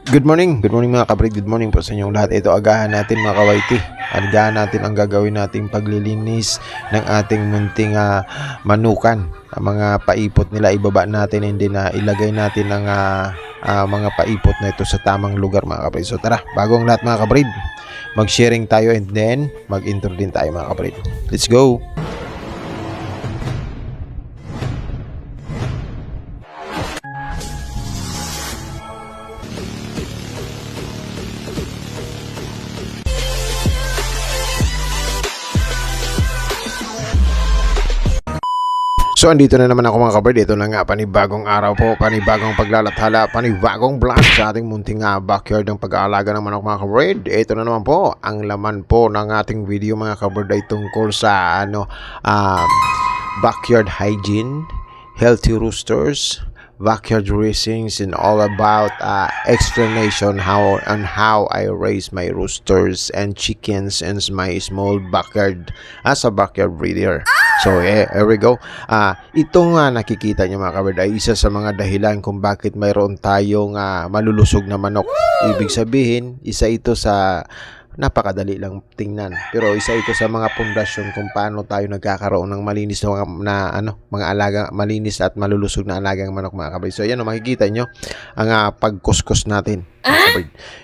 Good morning mga kabrid, good morning po sa inyong lahat. Ito agahan natin mga kawaiti. Agahan natin ang gagawin nating paglilinis ng ating munting manukan. Ang mga paipot nila ibaba natin and then ilagay natin ang mga paipot na ito sa tamang lugar mga kabrid. So tara, bago ang lahat mga kabrid, mag-sharing tayo and then mag-intro din tayo mga kabrid. Let's go! So andito na naman ako mga kabird. Ito na nga, panibagong araw po, panibagong paglalathala, panibagong vlog sa ating munting backyard ng pag-aalaga ng manok mga kabird. Ito na naman po, ang laman po ng ating video mga kabird ay tungkol sa backyard hygiene, healthy roosters, backyard raisings, and all about explanation on how I raise my roosters and chickens and my small backyard as a backyard breeder. So here we go. Ito nga nakikita nyo mga kabird ay isa sa mga dahilan kung bakit mayroon tayong malulusog na manok. Ibig sabihin, isa ito sa napakadali lang tingnan. Pero isa ito sa mga pundasyon kung paano tayo nagkakaroon ng malinis na mga alaga, malinis at malulusog na alagang manok mga kabird. So ayan, makikita nyo ang pagkuskus natin.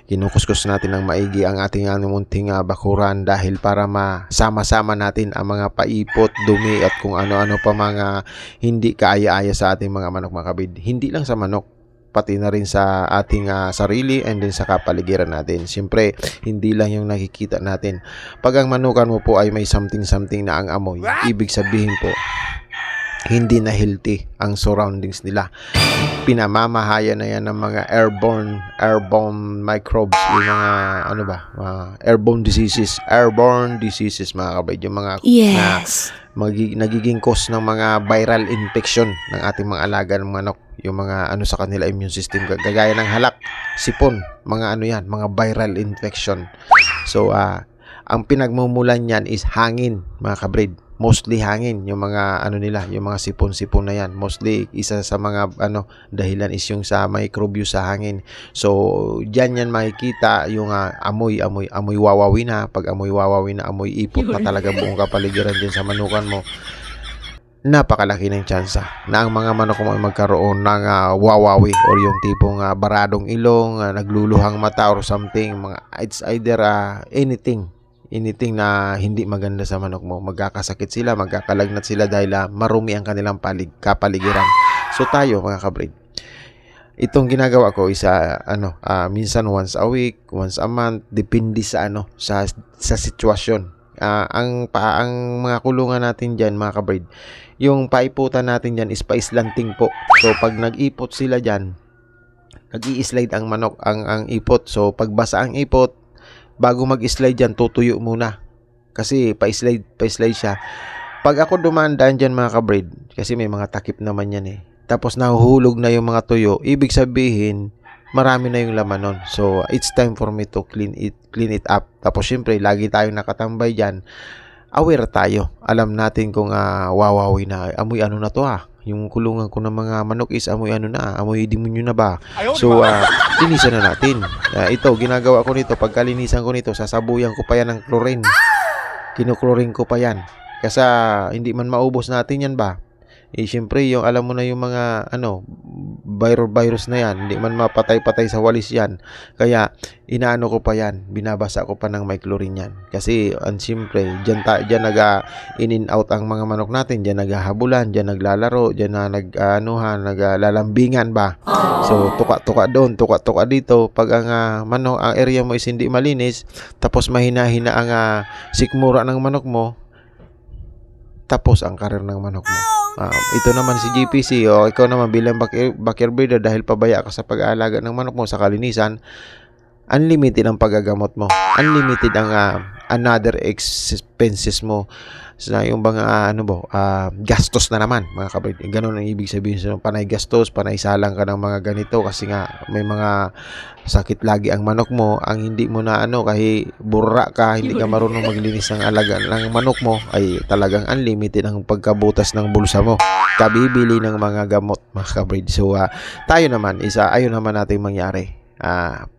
Kinukuskus natin ng maigi ang ating munting bakuran dahil para masama-sama natin ang mga paipot, dumi at kung ano-ano pa mga hindi kaaya-aya sa ating mga manok mga kabird. Hindi lang sa manok, pati na rin sa ating sarili and din sa kapaligiran natin. Siyempre, hindi lang yung nakikita natin. Pag ang manukan mo po ay may something na ang amoy, ibig sabihin po, hindi na healthy ang surroundings nila. Pinamamahaya na yan ng mga airborne microbes, yung mga airborne diseases mga kabay, yung mga nagiging cause ng mga viral infection ng ating mga alaga ng manok, yung mga sa kanila immune system, gagaya ng halak, sipon, mga mga viral infection. So ang pinagmumulan niyan is hangin mga kabrid. Mostly hangin, yung mga yung mga sipon-sipon na yan. Mostly isa sa mga dahilan is yung sa microbio sa hangin. So diyan yan makikita yung amoy wawawi na. Pag amoy wawawi na, amoy ipot na talaga buong kapaligiran din sa manukan mo. Napakalaki ng tsansa na ang mga manok mo ay magkaroon ng wawawi or yung tipong baradong ilong, nagluluhang mata or something. It's either anything na hindi maganda sa manok mo. Magkakasakit sila, magkakalagnat sila dahil marumi ang kanilang kapaligiran. So tayo mga kabrid, itong ginagawa ko isa minsan once a week, once a month, depende sa sa sitwasyon. Ang mga kulungan natin diyan mga kabrid, yung paiputan natin diyan is paislanting po. So pag nag-ipot sila diyan, nag-i-slide ang manok, ang ipot. So pag basa ang ipot, bago mag-slide dyan, tutuyo muna. Kasi pa-slide siya. Pag ako dumandaan dyan mga kabrid, kasi may mga takip naman yan tapos nahuhulog na yung mga tuyo, ibig sabihin, marami na yung laman nun. So, it's time for me to clean it up. Tapos, syempre, lagi tayong nakatambay dyan. Aware tayo. Alam natin kung wawawi na, amoy na to yung kulungan ko ng mga manok is amoy amoy demonyo na ba? So linisan na natin. Ito ginagawa ko nito, pagkalinisan ko nito, sasabuyan ko pa yan ng chlorine. Kinuklorin ko pa yan kasi hindi man maubos natin yan ba. Syempre yung alam mo na yung mga virus na yan, hindi man mapatay-patay sa walis yan. Kaya inaano ko pa yan, binabasa ko pa ng may chlorine yan. Kasi siyempre dyan in and out ang mga manok natin, dyan naghahabulan, dyan naglalaro, dyan naglalambingan ba. So tuka-tuka doon, tuka-tuka dito. Pag ang ang area mo is hindi malinis, tapos mahina-hina ang sikmura ng manok mo, tapos ang karir ng manok mo. Ito naman si GPC, ikaw naman bilang backyard breeder, dahil pabaya ka sa pag-aalaga ng manok mo sa kalinisan, unlimited ang paggagamot mo, unlimited ang another expenses mo sa yung mga gastos na naman mga kabrid. Ganun ang ibig sabihin sa panay gastos, panay salang ka ng mga ganito kasi nga may mga sakit lagi ang manok mo. Ang hindi mo na kahit burra ka, hindi ka marunong maglinis ng alaga ng manok mo, ay talagang unlimited ang pagkabutas ng bulsa mo, kabibili ng mga gamot mga kabrid. So tayo naman ayaw naman natin mangyari.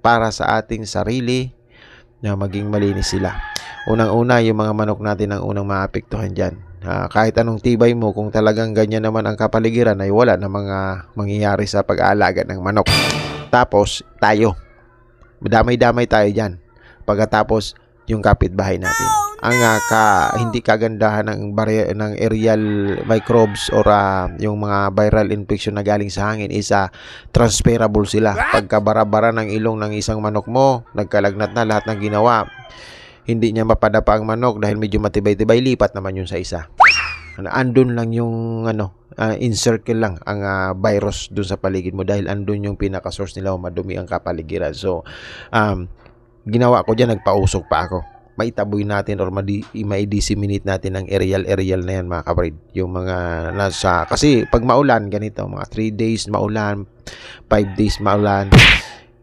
para sa ating sarili na maging malinis sila. Unang-una, yung mga manok natin ang unang maapektuhan dyan. Kahit anong tibay mo, kung talagang ganyan naman ang kapaligiran, ay wala na mga mangyayari sa pag-aalaga ng manok. Tapos, tayo. Damay-damay tayo dyan. Pagkatapos, yung kapitbahay natin. Ang hindi kagandahan ng aerial microbes or yung mga viral infection na galing sa hangin is transferable sila. Pagkabara-bara ng ilong ng isang manok mo, nagkalagnat na lahat ng ginawa. Hindi niya mapadapa ang manok dahil medyo matibay-tibay, lipat naman yun sa isa. Andun lang yung encircle lang ang virus dun sa paligid mo dahil andun yung pinaka-source nila o madumi ang kapaligiran. So, ginawa ko dyan, nagpausok pa ako. Maitaboy natin or mai-disseminate natin ang aerial na yan, mga kabrid. Yung mga nasa, kasi pag maulan, ganito, mga 3 days maulan, 5 days maulan,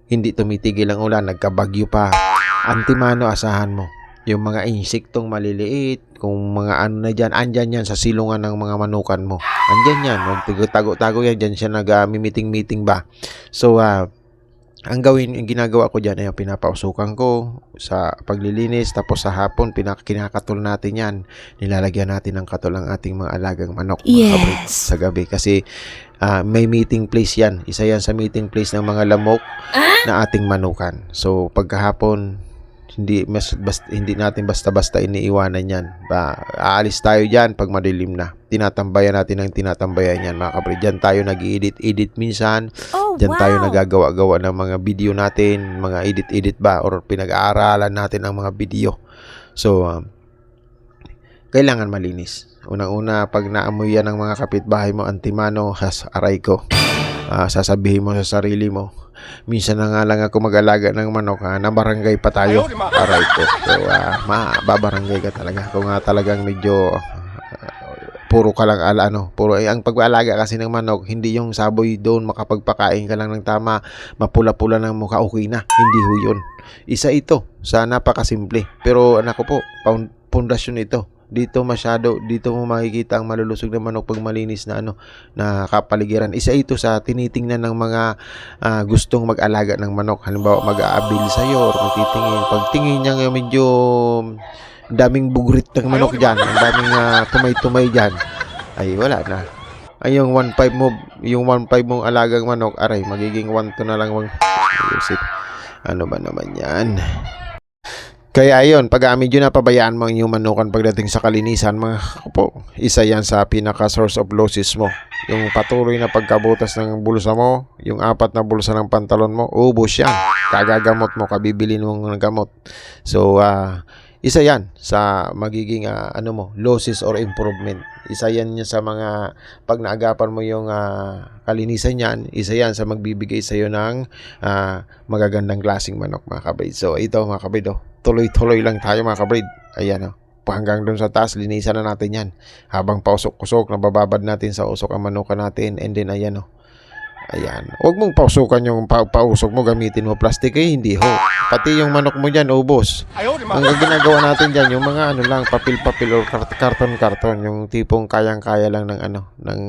hindi tumitigil ang ulan, nagkabagyo pa. Antimano, asahan mo. Yung mga insektong maliliit, kung mga ano na dyan, andyan yan sa silungan ng mga manukan mo. Andyan yan, tago-tago yan, dyan siya nag-meeting ba. So, ang ginagawa ko dyan ay pinapausukan ko sa paglilinis, tapos sa hapon kinakatol natin yan, nilalagyan natin ng katol ang ating mga alagang manok, mga kabrid, sa gabi kasi may meeting place yan, isa yan sa meeting place ng mga lamok na ating manukan. So pagkahapon hindi natin basta-basta iniiwanan yan. Aalis tayo dyan pag madilim na. Tinatambayan natin ang tinatambayan yan, mga kabrid. Dyan tayo nag-edit minsan. Dyan tayo nagagawa-gawa ng mga video natin, mga edit ba, or pinag-aaralan natin ang mga video. So, kailangan malinis. Unang-una, pag naamoy yan ng mga kapitbahay mo, antimano, aray ko. Sasabihin mo sa sarili mo, minsan na nga lang ako mag-alaga ng manok, nabarangay pa tayo, aray ko. So, babarangay ka talaga. Kung talagang medyo puro ka lang ang pag-aalaga kasi ng manok, hindi yung saboy doon, makapagpakain ka lang ng tama, mapula-pula ng mukha, okay na. Hindi ho yun. Isa ito, sa napakasimple. Pero anak ko po, pundasyon ito. Dito mo makikita ang malulusog na manok pag malinis na na kapaligiran. Isa ito sa tinitingnan ng mga gustong mag-alaga ng manok. Halimbawa, mag-aabil sa'yo or magtitingin. Pagtingin niya medyo daming bugrit ng manok dyan, ang daming tumay-tumay dyan, ay wala na. Ay yung 1.5 mong alagang manok, aray, magiging 1.2 na lang. Ano ba naman yan? Kaya ayun, pag medyo napabayaan mo ang iyong manukan pagdating sa kalinisan, mga kapo, isa yan sa pinaka-source of losses mo. Yung patuloy na pagkabutas ng bulsa mo, yung 4 na bulsa ng pantalon mo, ubos yan. Kagagamot mo, kabibilin mong gamot. So, isa yan sa magiging losses or improvement. Isa yan sa mga pag naagapan mo yung kalinisan yan, isa yan sa magbibigay sa iyo ng magagandang klaseng manok, mga kabrid. So ito, mga kabrid, tuloy-tuloy lang tayo, mga kabrid. Ayan, hanggang doon sa taas, linisan na natin yan. Habang pausok-usok, nabababad natin sa usok ang manukan natin, and then ayan, ayan. Huwag mong pausukan yung pausok mo, gamitin mo plastic, hindi ho. Pati yung manok mo dyan, ubos. Ang ginagawa natin dyan, yung mga lang, papel-papel or karton-karton, yung tipong kayang-kaya lang ng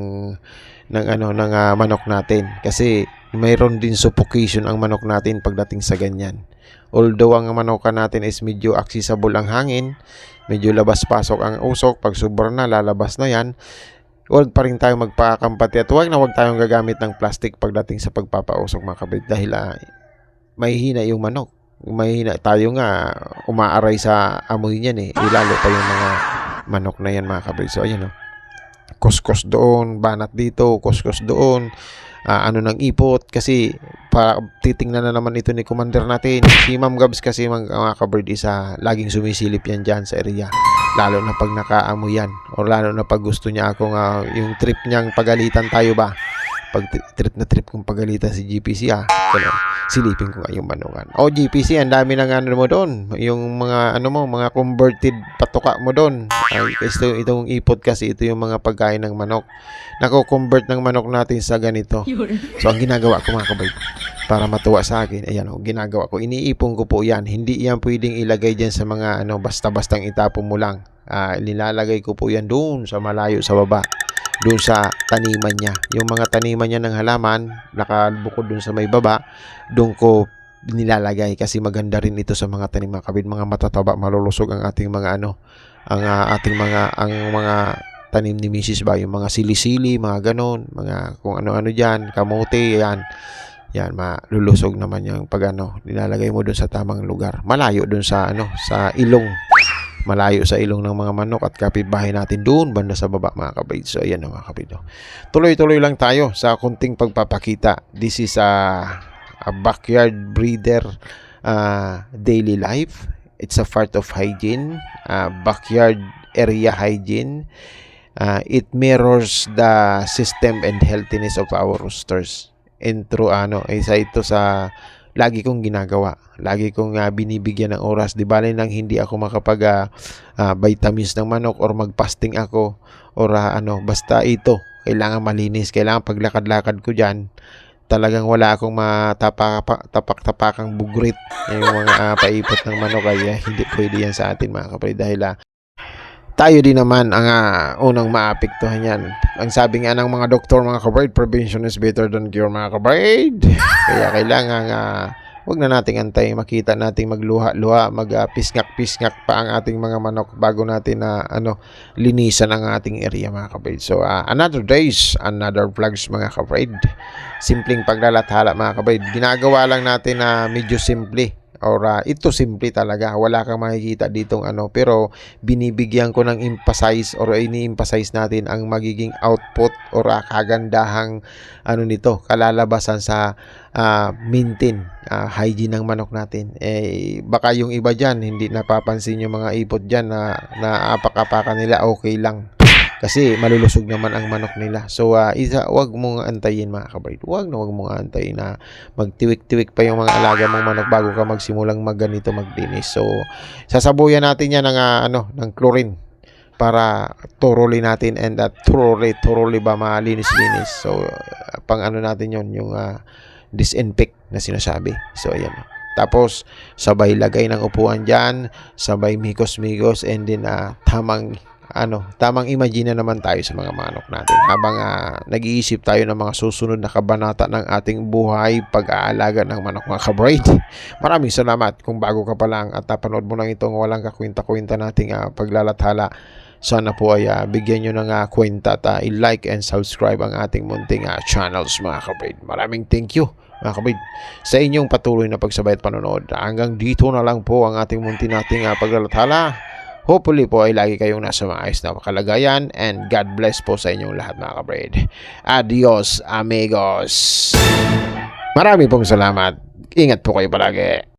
manok natin. Kasi mayroon din suffocation ang manok natin pagdating sa ganyan. Although ang manokan natin is medyo accessible ang hangin, medyo labas-pasok ang usok, pag sobra na, lalabas na yan, huwag pa rin tayong magpakampati at huwag tayong gagamit ng plastic pagdating sa pagpapausok, mga kabrid, dahil mahihina yung manok. Mahihina tayo nga, umaaray sa amoy niyan ilalo pa yung mga manok na yan, mga kabrid. So ayan, kuskus doon, banat dito, kuskus doon, ng ipot, kasi titingnan na naman ito ni commander natin, si Ma'am Gabs, kasi mga kabrid, laging sumisilip yan dyan sa area, lalo na pag nakaamoy yan, o lalo na pag gusto niya akong yung trip niyang pagalitan tayo ba, pag trip kong pagalitan si GPC, silipin ko nga yung manukan. GPC, ang dami ng mo doon, yung mga mga converted patuka mo doon. Itong ipot kasi, ito yung mga pagkain ng manok. Nako-convert ng manok natin sa ganito. So ang ginagawa ko, mga kabay, para matuwa sa akin, ayan, ginagawa ko, iniipon ko po yan. Hindi yan pwedeng ilagay dyan sa mga basta-bastang itapon mo lang. Nilalagay ko po yan doon sa malayo sa baba, doon sa taniman niya. Yung mga taniman niya ng halaman, nakabukod doon sa may baba, doon ko nilalagay kasi maganda rin ito sa mga tanim mga kabid, mga matataba, malulusog ang ating mga ang mga tanim ni Mrs. ba, yung mga sili-sili, mga ganon, mga kung ano-ano diyan, kamote, yan malulusog naman yung pag nilalagay mo doon sa tamang lugar, malayo doon sa sa ilong, malayo sa ilong ng mga manok at kapitbahay natin doon banda sa baba mga kabid. So ayan mga kabid, tuloy-tuloy lang tayo sa kunting pagpapakita. This is a backyard breeder daily life. It's a part of hygiene, backyard area hygiene. It mirrors the system and healthiness of our roosters. Intro isa ito sa lagi kong ginagawa. Lagi kong binibigyan ng oras. Di bale nang hindi ako makapag vitamins ng manok or magpasting ako or basta ito. Kailangan malinis. Kailangan paglakad-lakad ko dyan, talagang wala akong tapak-tapakang bugrit. Yung mga paipot ng manok ay hindi pwede yan sa atin mga kapatid dahil tayo din naman ang unang maapektuhan yan. Ang sabi nga ng mga doktor mga kabrid, prevention is better than cure mga kabrid. Kaya kailangan wag na nating antay makita nating magluha-luha, magpisngak-pisngak pa ang ating mga manok bago natin linisan ang ating area mga kabrid. So another days, another vlogs mga kabrid. Simpleng paglalathala mga kabrid. Ginagawa lang natin na medyo simple. Or ito simple talaga, wala kang makikita ditong pero binibigyan ko ng emphasize or ini-emphasize natin ang magiging output or kagandahang nito, kalalabasan sa maintain hygiene ng manok natin. Baka yung iba dyan hindi napapansin yung mga ipot dyan na apak-apakan nila, okay lang kasi malulusog naman ang manok nila. So wag mong antayin mga kabrid, wag mong antayin na magtiwik-tiwik pa yung mga alaga mong manok bago ka magsimulang magganito maglinis. So sasabuyan natin yan ng chlorine para thoroughly natin and thoroughly ba malinis-linis. So pang natin yon yung disinfect na sinasabi. So ayan. Tapos sabay lagay ng upuan dyan, sabay mikos-mikos, and then tamang imagine na naman tayo sa mga manok natin habang nag-iisip tayo ng mga susunod na kabanata ng ating buhay pag-aalaga ng manok mga kabrid. Maraming salamat kung bago ka pa lang at napanood mo lang itong walang kakwenta-kwenta nating paglalathala. Sana po ay bigyan nyo ng kwenta at i-like and subscribe ang ating munting channels mga kabrid. Maraming thank you mga kabrid sa inyong patuloy na pagsabay at panonood. Hanggang dito na lang po ang ating munti nating paglalathala. Hopefully po ay lagi kayong nasa maayos na kalagayan, and God bless po sa inyong lahat mga kabrid. Adios amigos. Marami pong salamat. Ingat po kayo palagi.